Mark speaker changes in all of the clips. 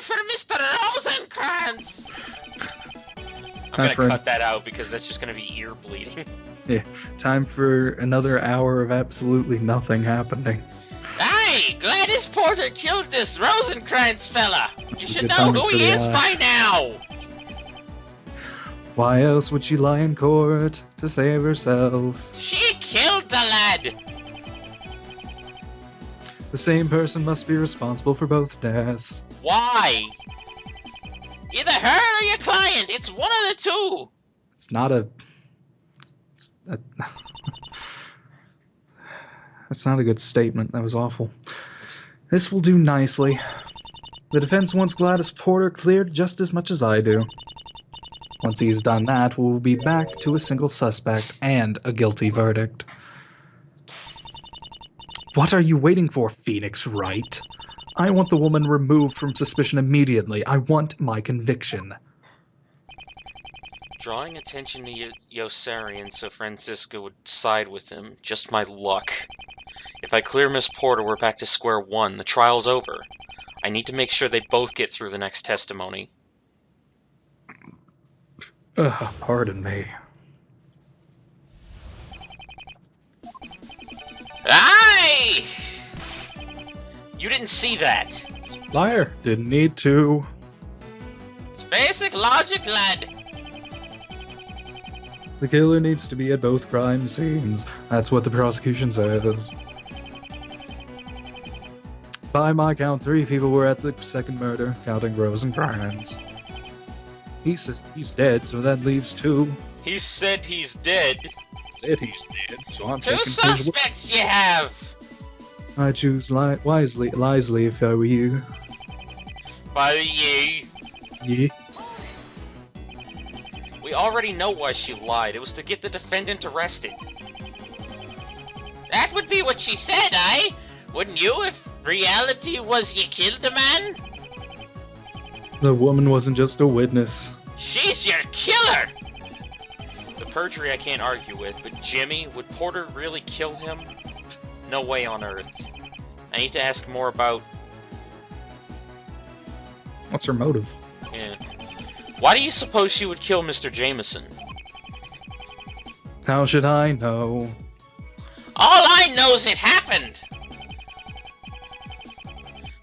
Speaker 1: for Mr. Rosencrantz!
Speaker 2: I'm gonna cut that out because that's just gonna be ear bleeding.
Speaker 3: Yeah, time for another hour of absolutely nothing happening.
Speaker 1: Aye, Gladys Porter killed this Rosencrantz fella. You should
Speaker 3: Good
Speaker 1: know
Speaker 3: timing
Speaker 1: who
Speaker 3: for
Speaker 1: he
Speaker 3: the
Speaker 1: is
Speaker 3: eye.
Speaker 1: by now.
Speaker 3: Why else would she lie in court to save herself?
Speaker 1: She killed the lad.
Speaker 3: The same person must be responsible for both deaths.
Speaker 1: Why? Either her or your client. It's one of the two.
Speaker 3: It's not a... That's not a good statement. That was awful. This will do nicely. The defense wants Gladys Porter cleared just as much as I do. Once he's done that, we'll be back to a single suspect and a guilty verdict. What are you waiting for, Phoenix Wright? I want the woman removed from suspicion immediately. I want my conviction.
Speaker 2: Drawing attention to Yossarian so Francisco would side with him. Just my luck. If I clear Miss Porter, we're back to square one. The trial's over. I need to make sure they both get through the next testimony.
Speaker 3: Pardon me.
Speaker 1: Aye! You didn't see that.
Speaker 3: Liar. Didn't need to.
Speaker 1: Basic logic, lad.
Speaker 3: The killer needs to be at both crime scenes. That's what the prosecution said. By my count, 3 people were at the second murder, counting Rosencrantz. He says he's dead, so that leaves 2.
Speaker 2: He said he's dead.
Speaker 3: Said he's dead, so I'm
Speaker 1: 2
Speaker 3: taking his word.
Speaker 1: suspects you have.
Speaker 3: I choose wisely if I were you.
Speaker 2: By you.
Speaker 3: Yeah.
Speaker 2: We already know why she lied. It was to get the defendant arrested.
Speaker 1: That would be what she said, aye? Wouldn't you if reality was you killed the man?
Speaker 3: The woman wasn't just a witness.
Speaker 1: She's your killer!
Speaker 2: The perjury I can't argue with, but Jimmy, would Porter really kill him? No way on earth. I need to ask more about...
Speaker 3: What's her motive?
Speaker 2: Yeah. Why do you suppose she would kill Mr. Jameson?
Speaker 3: How should I know?
Speaker 1: All I know's it happened!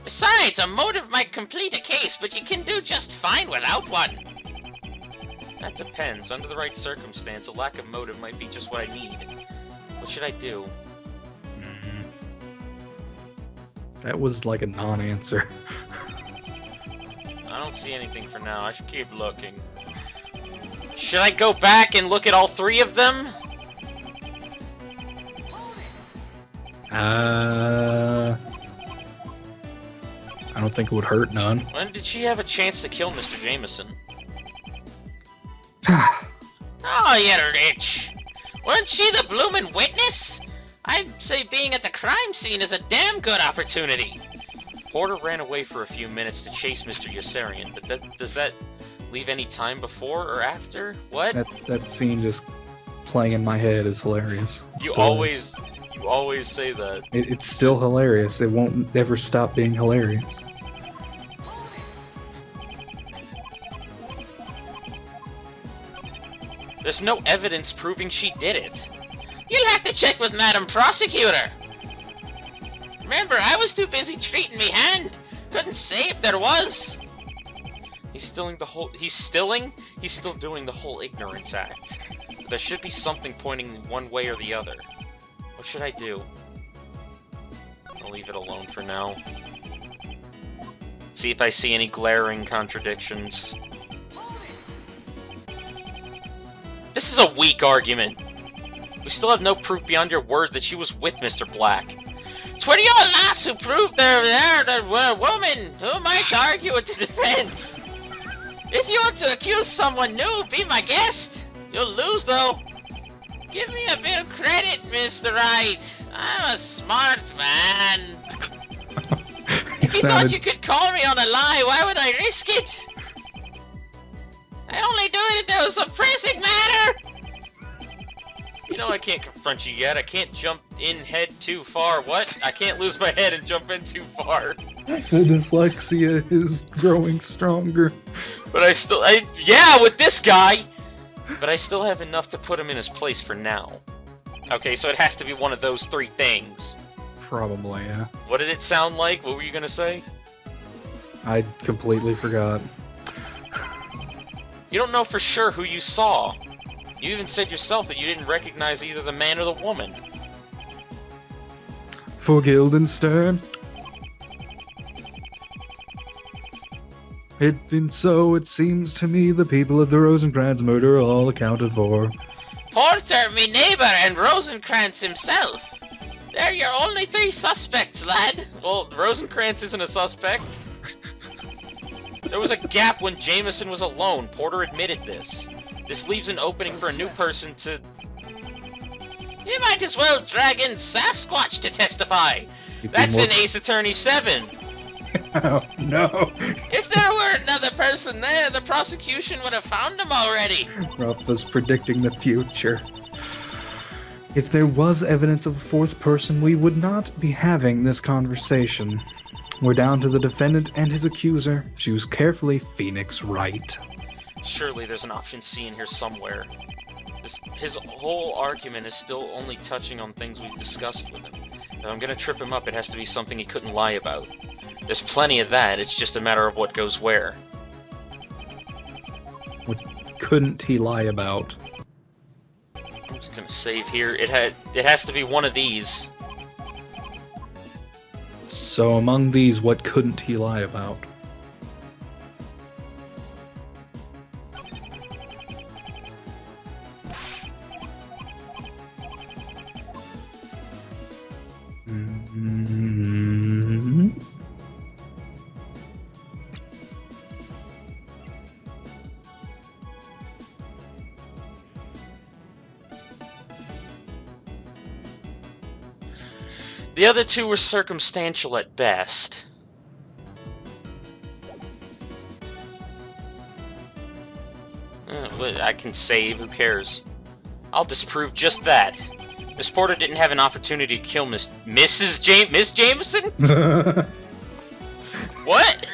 Speaker 1: Besides, a motive might complete a case, but you can do just fine without one.
Speaker 2: That depends. Under the right circumstance, a lack of motive might be just what I need. What should I do?
Speaker 3: That was like a non-answer.
Speaker 2: I don't see anything for now. I should keep looking. Should I go back and look at all 3 of them?
Speaker 3: I don't think it would hurt none.
Speaker 2: When did she have a chance to kill Mr. Jameson?
Speaker 1: Oh, you're rich. Wasn't she the bloomin' witness? I'd say being at the crime scene is a damn good opportunity.
Speaker 2: Porter ran away for a few minutes to chase Mr. Yossarian, but does that leave any time before or after? What?
Speaker 3: That scene just playing in my head is hilarious. It
Speaker 2: You
Speaker 3: still
Speaker 2: always
Speaker 3: is.
Speaker 2: say that.
Speaker 3: It's still hilarious. It won't ever stop being hilarious.
Speaker 2: There's no evidence proving she did it.
Speaker 1: You'll have to check with Madam Prosecutor. Remember, I was too busy treating me hand. Couldn't say if there was.
Speaker 2: He's still doing the whole ignorance act. There should be something pointing one way or the other. What should I do? I'll leave it alone for now. See if I see any glaring contradictions. This is a weak argument. We still have no proof beyond your word that she was with Mr. Black.
Speaker 1: 'Twere your lass who proved they're a woman. Who might argue with the defense? If you want to accuse someone new, be my guest. You'll lose, though. Give me a bit of credit, Mr. Wright. I'm a smart man. If you thought you could call me on a lie, why would I risk it? I'd only do it if there was a pressing matter.
Speaker 2: You know I can't confront you yet. I can't jump in head too far. What? I can't lose my head and jump in too far.
Speaker 3: The dyslexia is growing stronger.
Speaker 2: But yeah, with this guy! But I still have enough to put him in his place for now. Okay, so it has to be one of those three things.
Speaker 3: Probably, yeah.
Speaker 2: What did it sound like? What were you gonna say?
Speaker 3: I completely forgot.
Speaker 2: You don't know for sure who you saw. You even said yourself that you didn't recognize either the man or the woman.
Speaker 3: For Guildenstern. Even so, it seems to me the people of the Rosencrantz murder are all accounted for.
Speaker 1: Porter, me neighbor, and Rosencrantz himself. They're your only three suspects, lad.
Speaker 2: Well, Rosencrantz isn't a suspect. There was a gap when Jameson was alone. Porter admitted this. This leaves an opening for a new person to...
Speaker 1: You might as well drag in Sasquatch to testify.
Speaker 2: That's in Ace Attorney 7.
Speaker 3: Oh, no.
Speaker 1: If there were another person there, the prosecution would have found him already.
Speaker 3: Ruff was predicting the future. If there was evidence of a fourth person, we would not be having this conversation. We're down to the defendant and his accuser. Choose carefully, Phoenix Wright.
Speaker 2: Surely there's an option C in here somewhere. His whole argument is still only touching on things we've discussed with him. If I'm gonna trip him up, it has to be something he couldn't lie about. There's plenty of that, it's just a matter of what goes where.
Speaker 3: What couldn't he lie about?
Speaker 2: I'm just gonna save here. It has to be one of these.
Speaker 3: So among these, what couldn't he lie about?
Speaker 2: The other two were circumstantial at best. I can save, who cares? I'll disprove just that. Miss Porter didn't have an opportunity to kill Miss Jameson? What?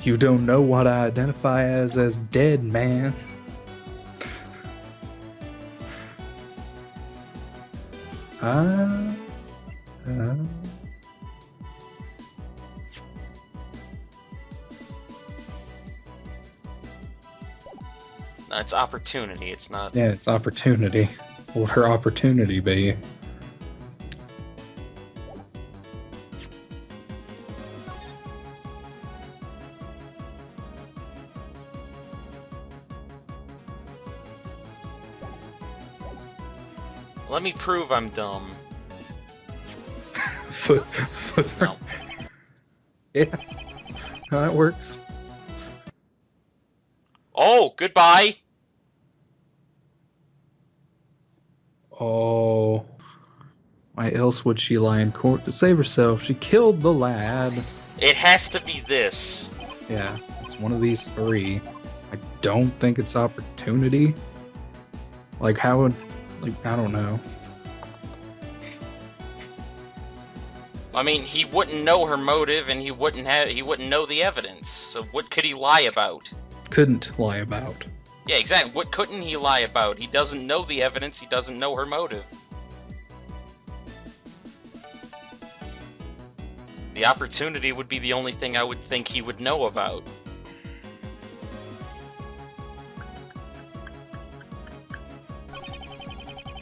Speaker 3: You don't know what I identify as dead, man.
Speaker 2: No, it's opportunity, it's not...
Speaker 3: Yeah, it's opportunity. What would her opportunity be?
Speaker 2: Let me prove I'm dumb. No.
Speaker 3: Yeah. That works.
Speaker 2: Oh, goodbye!
Speaker 3: Oh. Why else would she lie in court to save herself? She killed the lad.
Speaker 2: It has to be this.
Speaker 3: Yeah, it's one of these three. I don't think it's opportunity. Like, how would... Like, I don't know.
Speaker 2: I mean, he wouldn't know her motive, and he wouldn't know the evidence. So what could he lie about?
Speaker 3: Couldn't lie about.
Speaker 2: Yeah, exactly. What couldn't he lie about? He doesn't know the evidence, he doesn't know her motive. The opportunity would be the only thing I would think he would know about.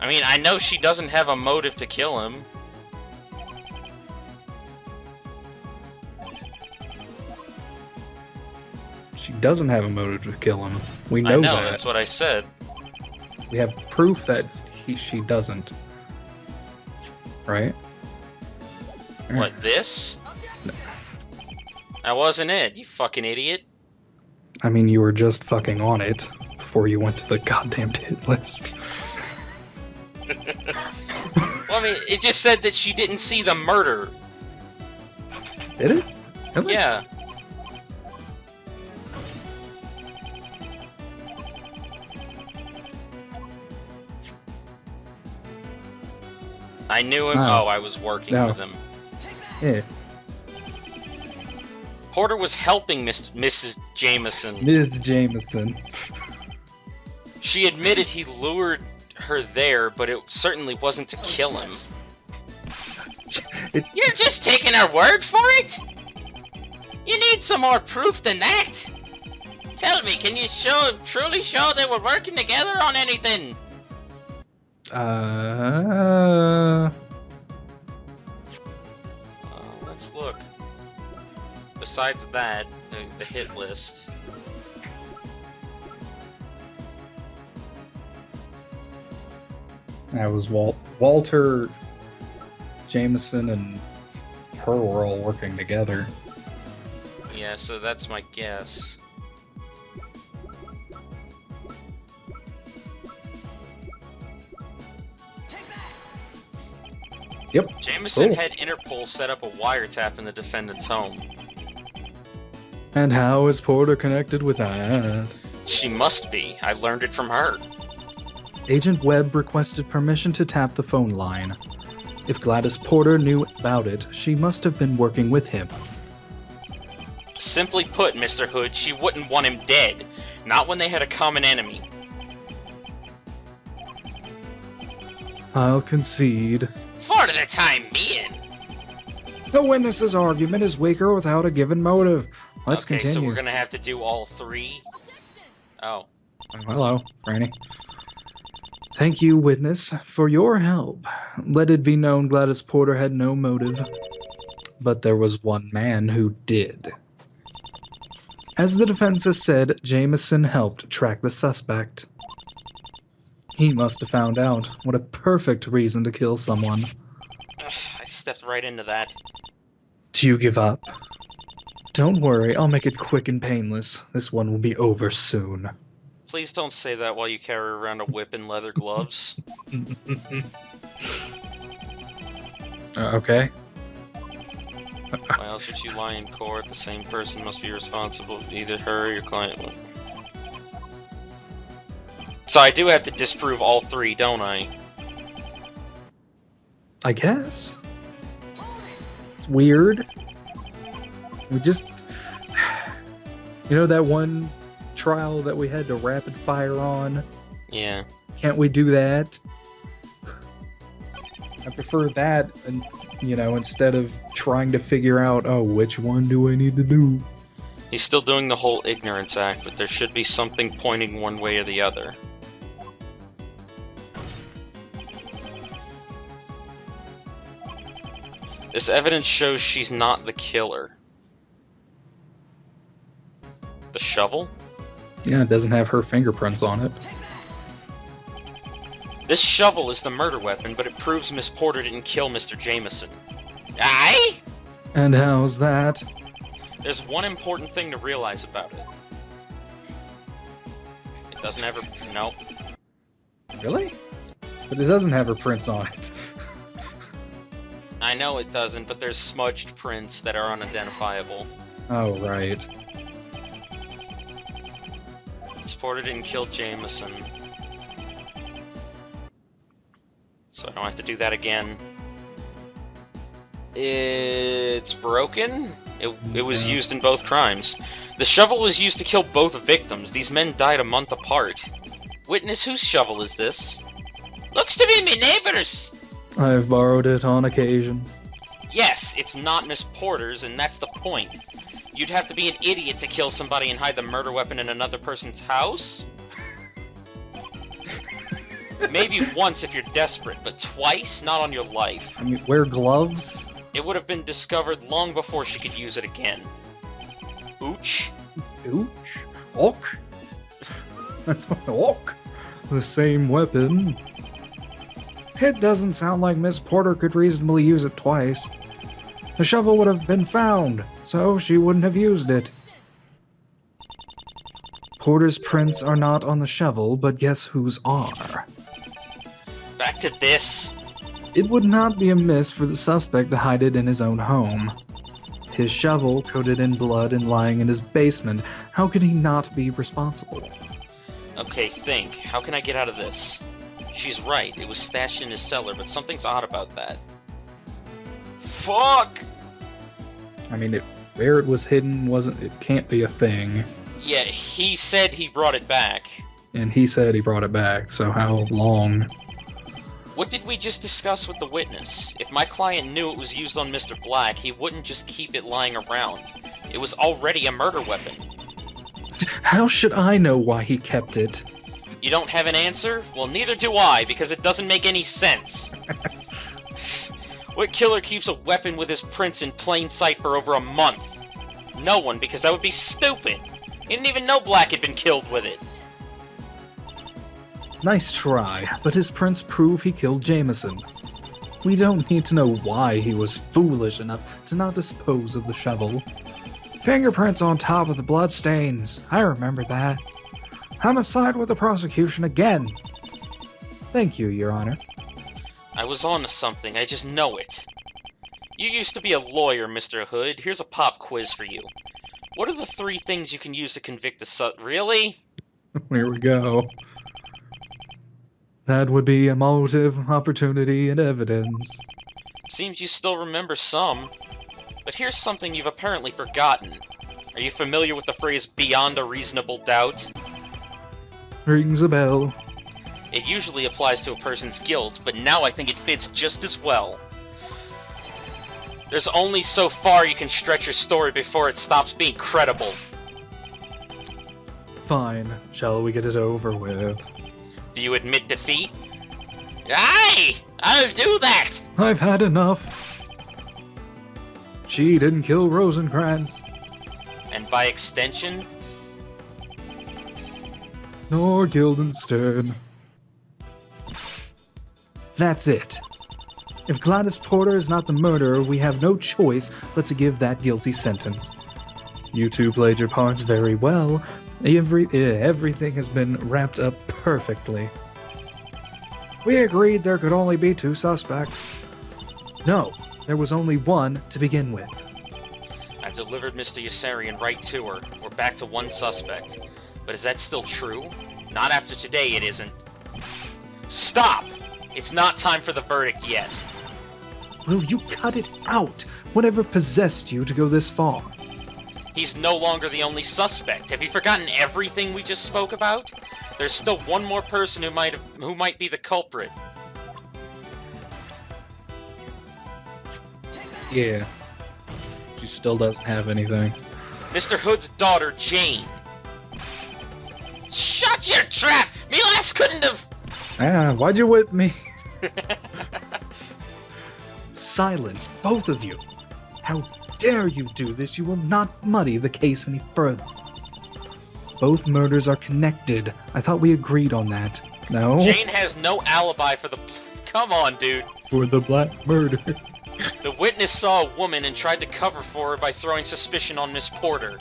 Speaker 2: I mean, I know she doesn't have a motive to kill him.
Speaker 3: She doesn't have a motive to kill him. We know,
Speaker 2: I know,
Speaker 3: that.
Speaker 2: That's what I said.
Speaker 3: We have proof that she doesn't. Right?
Speaker 2: What, this?
Speaker 3: No.
Speaker 2: That wasn't it, you fucking idiot.
Speaker 3: I mean, you were just fucking on it before you went to the goddamn hit list.
Speaker 2: Well, I mean, it just said that she didn't see the murder.
Speaker 3: Did it? Really?
Speaker 2: Yeah. I knew him.
Speaker 3: Oh.
Speaker 2: Oh, I was working
Speaker 3: No.
Speaker 2: with him.
Speaker 3: Yeah.
Speaker 2: Porter was helping Mrs. Jameson.
Speaker 3: Ms. Jameson.
Speaker 2: She admitted he lured her there, but it certainly wasn't to kill him.
Speaker 1: You're just taking our word for it? You need some more proof than that. Tell me, can you truly show they were working together on anything?
Speaker 2: Let's look. Besides that, the hit list.
Speaker 3: That was Walter, Jameson, and her were all working together.
Speaker 2: Yeah, so that's my guess.
Speaker 3: Yep.
Speaker 2: Jameson
Speaker 3: Cool.
Speaker 2: had Interpol set up a wiretap in the defendant's home.
Speaker 3: And how is Porter connected with that?
Speaker 2: She must be. I learned it from her.
Speaker 3: Agent Webb requested permission to tap the phone line. If Gladys Porter knew about it, she must have been working with him.
Speaker 2: Simply put, Mr. Hood, she wouldn't want him dead. Not when they had a common enemy.
Speaker 3: I'll concede.
Speaker 1: For the time being.
Speaker 3: The witness's argument is weaker without a given motive. Let's
Speaker 2: Okay,
Speaker 3: continue.
Speaker 2: so we're gonna have to do all three? Oh.
Speaker 3: Oh, hello, Franny. Thank you, witness, for your help. Let it be known Gladys Porter had no motive. But there was one man who did. As the defense has said, Jameson helped track the suspect. He must have found out. What a perfect reason to kill someone.
Speaker 2: Ugh, I stepped right into that.
Speaker 3: Do you give up? Don't worry, I'll make it quick and painless. This one will be over soon.
Speaker 2: Please don't say that while you carry around a whip and leather gloves.
Speaker 3: Okay.
Speaker 2: Why else would you lie in court? The same person must be responsible, either her or your client. So I do have to disprove all three, don't I?
Speaker 3: I guess. It's weird. We just... You know that one trial that we had to rapid fire on?
Speaker 2: Yeah.
Speaker 3: Can't we do that? I prefer that, and instead of trying to figure out, oh, which one do I need to do?
Speaker 2: He's still doing the whole ignorance act, but there should be something pointing one way or the other. This evidence shows she's not the killer. The shovel?
Speaker 3: Yeah, it doesn't have her fingerprints on it.
Speaker 2: This shovel is the murder weapon, but it proves Miss Porter didn't kill Mr. Jameson.
Speaker 1: Aye?
Speaker 3: And how's that?
Speaker 2: There's one important thing to realize about it. It doesn't have her... Nope.
Speaker 3: Really? But it doesn't have her prints on it.
Speaker 2: I know it doesn't, but there's smudged prints that are unidentifiable.
Speaker 3: Oh, right.
Speaker 2: Miss Porter didn't kill Jameson. So I don't have to do that again. It's broken? It was used in both crimes. The shovel was used to kill both victims. These men died a month apart. Witness, whose shovel is this?
Speaker 1: Looks to be me neighbor's.
Speaker 3: I've borrowed it on occasion.
Speaker 2: Yes, it's not Miss Porter's, and that's the point. You'd have to be an idiot to kill somebody and hide the murder weapon in another person's house? Maybe once if you're desperate, but twice? Not on your life.
Speaker 3: I mean, wear gloves?
Speaker 2: It would have been discovered long before she could use it again. Ooch.
Speaker 3: Ooch? Ok? That's my ok. The same weapon. It doesn't sound like Miss Porter could reasonably use it twice. The shovel would have been found, so she wouldn't have used it. Porter's prints are not on the shovel, but guess whose are?
Speaker 2: Back to this.
Speaker 3: It would not be amiss for the suspect to hide it in his own home. His shovel, coated in blood and lying in his basement, how could he not be responsible?
Speaker 2: Okay, think. How can I get out of this? She's right, it was stashed in his cellar, but something's odd about that. Fuck!
Speaker 3: I mean, Where it was hidden it can't be a thing.
Speaker 2: Yeah, he said he brought it back.
Speaker 3: And he said he brought it back, so how long?
Speaker 2: What did we just discuss with the witness? If my client knew it was used on Mr. Black, he wouldn't just keep it lying around. It was already a murder weapon.
Speaker 3: How should I know why he kept it?
Speaker 2: You don't have an answer? Well, neither do I, because it doesn't make any sense. What killer keeps a weapon with his prints in plain sight for over a month? No one, because that would be stupid. He didn't even know Black had been killed with it.
Speaker 3: Nice try, but his prints prove he killed Jameson. We don't need to know why he was foolish enough to not dispose of the shovel. Fingerprints on top of the bloodstains. I remember that. Homicide with the prosecution again. Thank you, Your Honor.
Speaker 2: I was on to something, I just know it. You used to be a lawyer, Mr. Hood. Here's a pop quiz for you. What are the 3 things you can use to convict a Really?
Speaker 3: Here we go. That would be a motive, opportunity, and evidence.
Speaker 2: Seems you still remember some. But here's something you've apparently forgotten. Are you familiar with the phrase, beyond a reasonable doubt?
Speaker 3: Rings a bell.
Speaker 2: It usually applies to a person's guilt, but now I think it fits just as well. There's only so far you can stretch your story before it stops being credible.
Speaker 3: Fine. Shall we get it over with?
Speaker 2: Do you admit defeat?
Speaker 1: Aye! I'll do that!
Speaker 3: I've had enough. She didn't kill Rosencrantz.
Speaker 2: And by extension?
Speaker 3: Nor Guildenstern. That's it. If Gladys Porter is not the murderer, we have no choice but to give that guilty sentence. You two played your parts very well. Everything has been wrapped up perfectly. We agreed there could only be 2 suspects. No, there was only one to begin with.
Speaker 2: I've delivered Mr. Yossarian right to her. We're back to 1 suspect. But is that still true? Not after today, it isn't. Stop! It's not time for the verdict yet.
Speaker 3: Will you cut it out? Whatever possessed you to go this far?
Speaker 2: He's no longer the only suspect. Have you forgotten everything we just spoke about? There's still one more person who might be the culprit.
Speaker 3: Yeah. She still doesn't have anything.
Speaker 2: Mr. Hood's daughter, Jane.
Speaker 1: Shut your trap! Me lass couldn't have...
Speaker 3: Ah, why'd you whip me? Silence, both of you. How dare you do this? You will not muddy the case any further. Both murders are connected. I thought we agreed on that. No?
Speaker 2: Jane has no alibi for the... Come on, dude.
Speaker 3: For the black murder.
Speaker 2: The witness saw a woman and tried to cover for her by throwing suspicion on Miss Porter.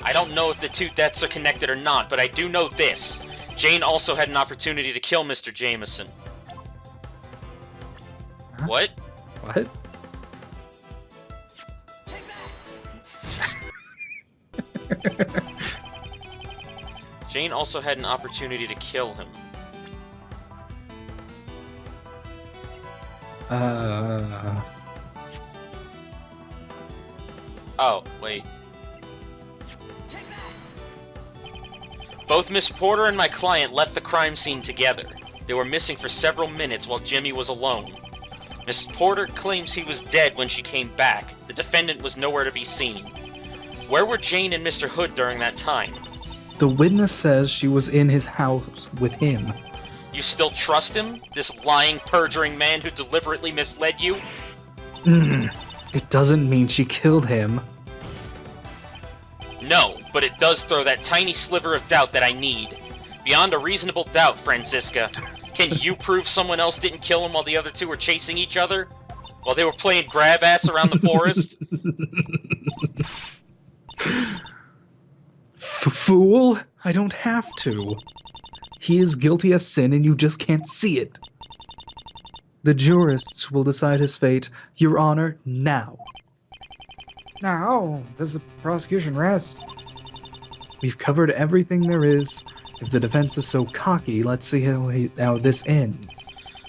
Speaker 2: I don't know if the 2 deaths are connected or not, but I do know this. Jane also had an opportunity to kill Mr. Jameson.
Speaker 3: Huh?
Speaker 2: What?
Speaker 3: What?
Speaker 2: Jane also had an opportunity to kill him. Oh, wait. Both Miss Porter and my client left the crime scene together. They were missing for several minutes while Jimmy was alone. Miss Porter claims he was dead when she came back. The defendant was nowhere to be seen. Where were Jane and Mr. Hood during that time?
Speaker 3: The witness says she was in his house with him.
Speaker 2: You still trust him? This lying, perjuring man who deliberately misled you?
Speaker 3: It doesn't mean she killed him.
Speaker 2: No, but it does throw that tiny sliver of doubt that I need. Beyond a reasonable doubt, Franziska. Can you prove someone else didn't kill him while the other 2 were chasing each other? While they were playing grab-ass around the forest?
Speaker 3: Fool! I don't have to. He is guilty as sin and you just can't see it. The jurists will decide his fate, Your Honor, now. Now? Does the prosecution rest? We've covered everything there is. If the defense is so cocky, let's see how this ends.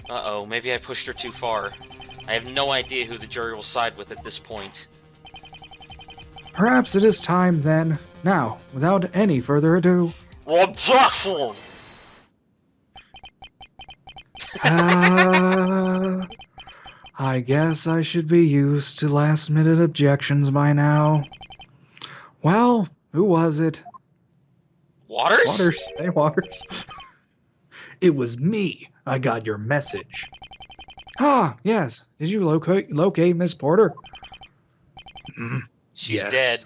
Speaker 2: Uh-oh, maybe I pushed her too far. I have no idea who the jury will side with at this point.
Speaker 3: Perhaps it is time then. Now, without any further ado.
Speaker 2: Objection!
Speaker 3: I guess I should be used to last-minute objections by now. Well, who was it?
Speaker 2: Waters?
Speaker 3: Waters. Hey, Waters. It was me. I got your message. Ah, yes. Did you locate Miss Porter?
Speaker 2: She's
Speaker 3: Yes.
Speaker 2: dead.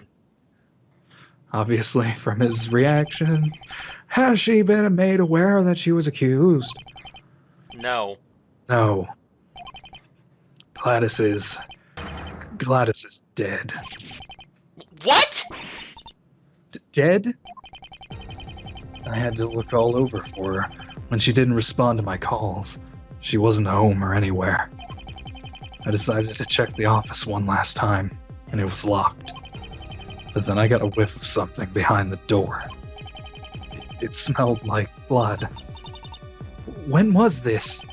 Speaker 3: Obviously, from his reaction. Has she been made aware that she was accused?
Speaker 2: No.
Speaker 3: No. Gladys is dead.
Speaker 2: What?
Speaker 3: Dead? I had to look all over for her. When she didn't respond to my calls, she wasn't home or anywhere. I decided to check the office one last time, and it was locked. But then I got a whiff of something behind the door. It smelled like blood. When was this?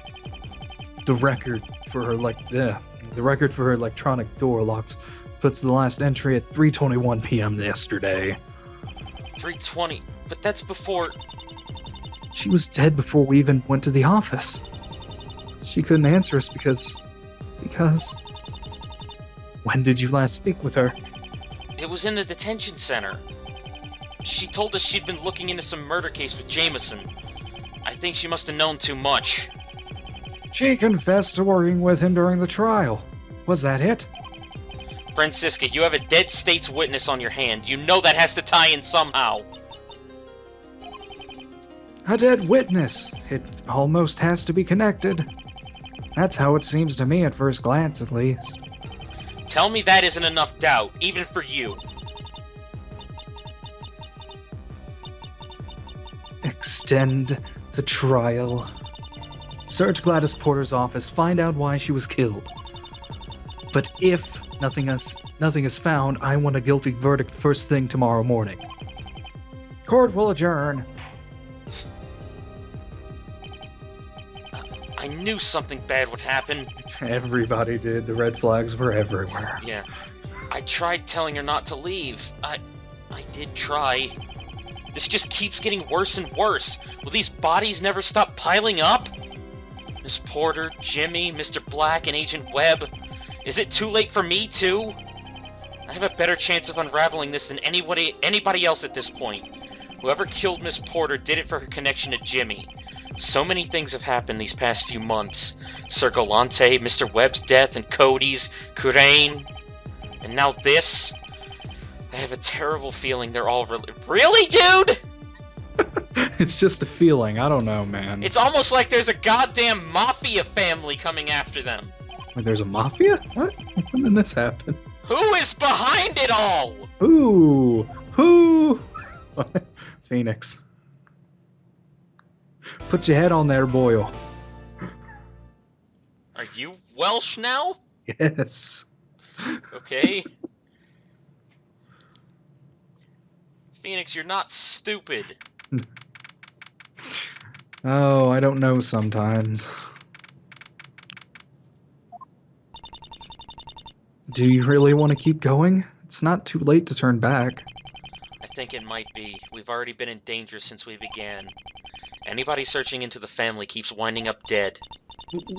Speaker 3: The record for her electronic door locks puts the last entry at 3:21 p.m. yesterday.
Speaker 2: 3:20. But that's before...
Speaker 3: She was dead before we even went to the office. She couldn't answer us because... When did you last speak with her?
Speaker 2: It was in the detention center. She told us she'd been looking into some murder case with Jameson. I think she must have known too much.
Speaker 3: She confessed to working with him during the trial. Was that it?
Speaker 2: Francisca, you have a dead state's witness on your hand. You know that has to tie in somehow.
Speaker 3: A dead witness. It almost has to be connected. That's how it seems to me at first glance, at least.
Speaker 2: Tell me that isn't enough doubt, even for you.
Speaker 3: Extend the trial. Search Gladys Porter's office, find out why she was killed. But if nothing is found, I want a guilty verdict first thing tomorrow morning. Court will adjourn.
Speaker 2: I knew something bad would happen.
Speaker 3: Everybody did. The red flags were everywhere.
Speaker 2: Yeah. I tried telling her not to leave. I did try. This just keeps getting worse and worse. Will these bodies never stop piling up? Miss Porter, Jimmy, Mr. Black, and Agent Webb. Is it too late for me, too? I have a better chance of unraveling this than anybody else at this point. Whoever killed Miss Porter did it for her connection to Jimmy. So many things have happened these past few months. Sir Galante, Mr. Webb's death, and Cody's, Kurain, and now this. I have a terrible feeling they're all Really, dude?
Speaker 3: It's just a feeling. I don't know, man.
Speaker 2: It's almost like there's a goddamn mafia family coming after them.
Speaker 3: Wait, there's a mafia? What? When did this happen?
Speaker 2: Who is behind it all?
Speaker 3: Who? Phoenix. Put your head on there, Boyle.
Speaker 2: Are you Welsh now?
Speaker 3: Yes.
Speaker 2: Okay. Phoenix, you're not stupid.
Speaker 3: Oh, I don't know sometimes. Do you really want to keep going? It's not too late to turn back.
Speaker 2: I think it might be. We've already been in danger since we began. Anybody searching into the family keeps winding up dead.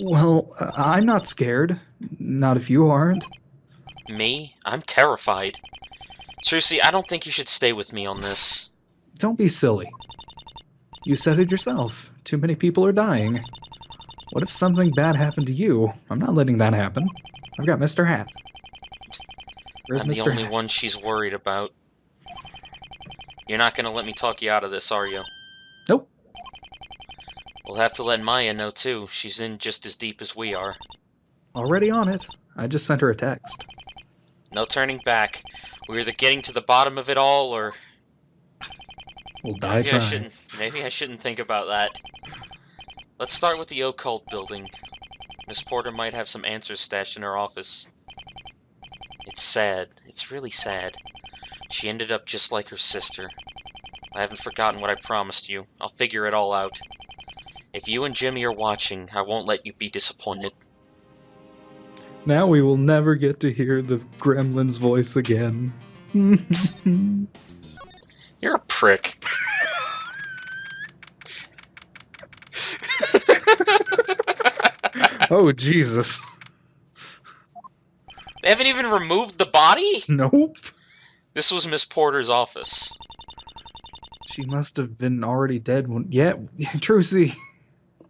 Speaker 3: Well, I'm not scared. Not if you aren't.
Speaker 2: Me? I'm terrified. Trucy, I don't think you should stay with me on this.
Speaker 3: Don't be silly. You said it yourself. Too many people are dying. What if something bad happened to you? I'm not letting that happen. I've got Mr. Hat. Where's
Speaker 2: I'm
Speaker 3: Mr.
Speaker 2: the only
Speaker 3: Hat?
Speaker 2: one she's worried about. You're not gonna let me talk you out of this, are you?
Speaker 3: Nope.
Speaker 2: We'll have to let Maya know, too. She's in just as deep as we are.
Speaker 3: Already on it. I just sent her a text.
Speaker 2: No turning back. We're either getting to the bottom of it all, or...
Speaker 3: We'll die trying.
Speaker 2: Maybe I shouldn't think about that. Let's start with the occult building. Miss Porter might have some answers stashed in her office. It's sad. It's really sad. She ended up just like her sister. I haven't forgotten what I promised you. I'll figure it all out. If you and Jimmy are watching, I won't let you be disappointed.
Speaker 3: Now we will never get to hear the gremlin's voice again.
Speaker 2: You're a prick.
Speaker 3: Oh, Jesus.
Speaker 2: They haven't even removed the body?
Speaker 3: Nope.
Speaker 2: This was Miss Porter's office.
Speaker 3: She must have been already dead when... Yeah, Trucy.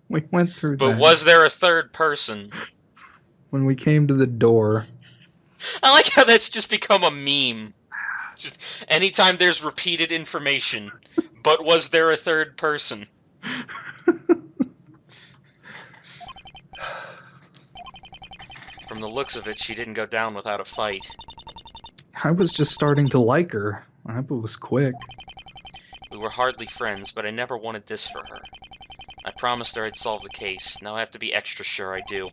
Speaker 3: We went through
Speaker 2: But
Speaker 3: that.
Speaker 2: was there a third person?
Speaker 3: When we came to the door.
Speaker 2: I like how that's just become a meme. Just anytime there's repeated information. But was there a third person? From the looks of it, she didn't go down without a fight.
Speaker 3: I was just starting to like her. I hope it was quick.
Speaker 2: We were hardly friends, but I never wanted this for her. I promised her I'd solve the case. Now I have to be extra sure I do.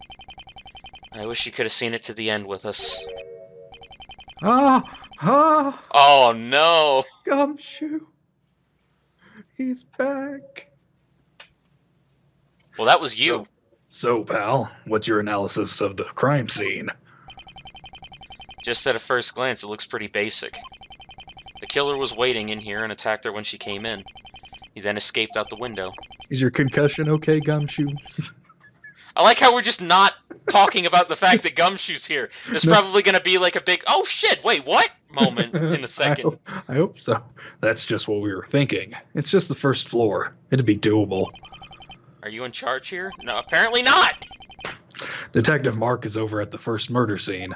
Speaker 2: I wish you could have seen it to the end with us.
Speaker 3: Ah!
Speaker 2: Oh no!
Speaker 3: Gumshoe! He's back!
Speaker 2: Well, that was you.
Speaker 3: So, pal, what's your analysis of the crime scene?
Speaker 2: Just at a first glance, it looks pretty basic. The killer was waiting in here and attacked her when she came in. He then escaped out the window.
Speaker 3: Is your concussion okay, Gumshoe?
Speaker 2: I like how we're just not talking about the fact that Gumshoe's here. There's probably going to be like a big, oh shit, wait, what? Moment in a second.
Speaker 3: I hope so. That's just what we were thinking. It's just the first floor. It'd be doable.
Speaker 2: Are you in charge here? No, apparently not!
Speaker 3: Detective Mark is over at the first murder scene.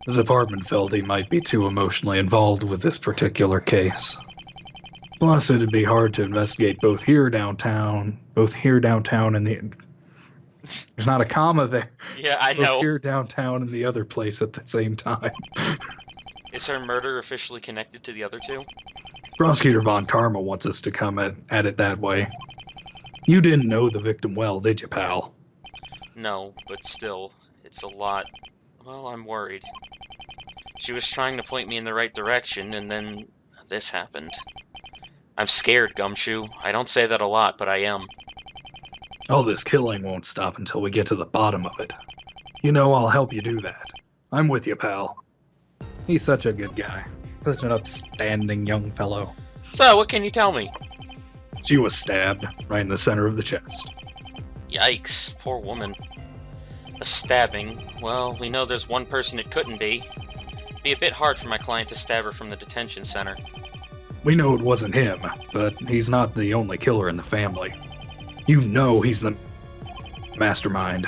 Speaker 3: The department felt he might be too emotionally involved with this particular case. Plus, it'd be hard to investigate both here downtown and the... There's not a comma there.
Speaker 2: Yeah, I
Speaker 3: Both
Speaker 2: know.
Speaker 3: here downtown and the other place at the same time.
Speaker 2: Is her murder officially connected to the other two?
Speaker 3: Prosecutor Von Karma wants us to come at it that way. You didn't know the victim well, did you, pal?
Speaker 2: No, but still, it's a lot. Well, I'm worried. She was trying to point me in the right direction, and then this happened. I'm scared, Gumshoe. I don't say that a lot, but I am.
Speaker 3: All this killing won't stop until we get to the bottom of it. You know I'll help you do that. I'm with you, pal. He's such a good guy. Such an upstanding young fellow.
Speaker 2: So, what can you tell me?
Speaker 3: She was stabbed right in the center of the chest.
Speaker 2: Yikes, poor woman. A stabbing. Well, we know there's one person it couldn't be. It'd be a bit hard for my client to stab her from the detention center.
Speaker 3: We know it wasn't him, but he's not the only killer in the family. You know he's the mastermind.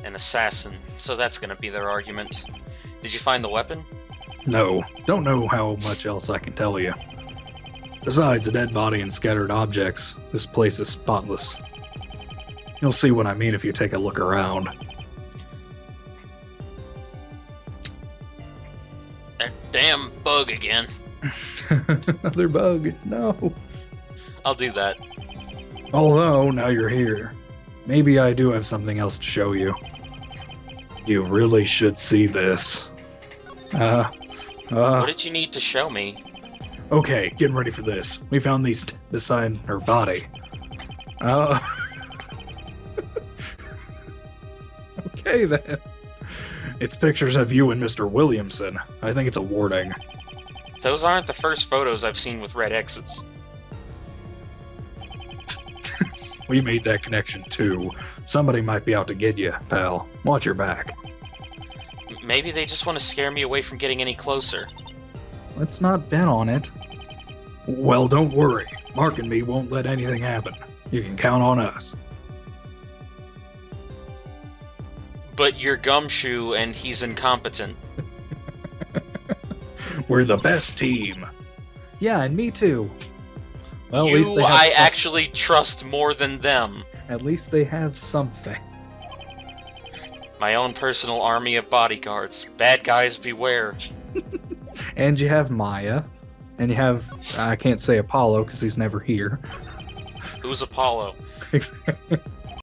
Speaker 2: An assassin, so that's gonna be their argument. Did you find the weapon?
Speaker 3: No, don't know how much else I can tell you. Besides a dead body and scattered objects, this place is spotless. You'll see what I mean if you take a look around.
Speaker 2: That damn bug again.
Speaker 3: Another bug, no.
Speaker 2: I'll do that.
Speaker 3: Although, now you're here, maybe I do have something else to show you. You really should see this.
Speaker 2: What did you need to show me?
Speaker 3: Okay, getting ready for this. We found these beside her body. Okay then. It's pictures of you and Mr. Williamson. I think it's a warning.
Speaker 2: Those aren't the first photos I've seen with red X's.
Speaker 3: We made that connection too. Somebody might be out to get you, pal. Watch your back.
Speaker 2: Maybe they just want to scare me away from getting any closer.
Speaker 3: Let's not bet on it. Well, don't worry. Mark and me won't let anything happen. You can count on us.
Speaker 2: But you're Gumshoe and he's incompetent.
Speaker 3: We're the best team. Yeah, and me too. Well,
Speaker 2: at least I actually trust more than them.
Speaker 3: At least they have something.
Speaker 2: My own personal army of bodyguards. Bad guys beware.
Speaker 3: And you have Maya. And you have, I can't say Apollo because he's never here.
Speaker 2: Who's Apollo?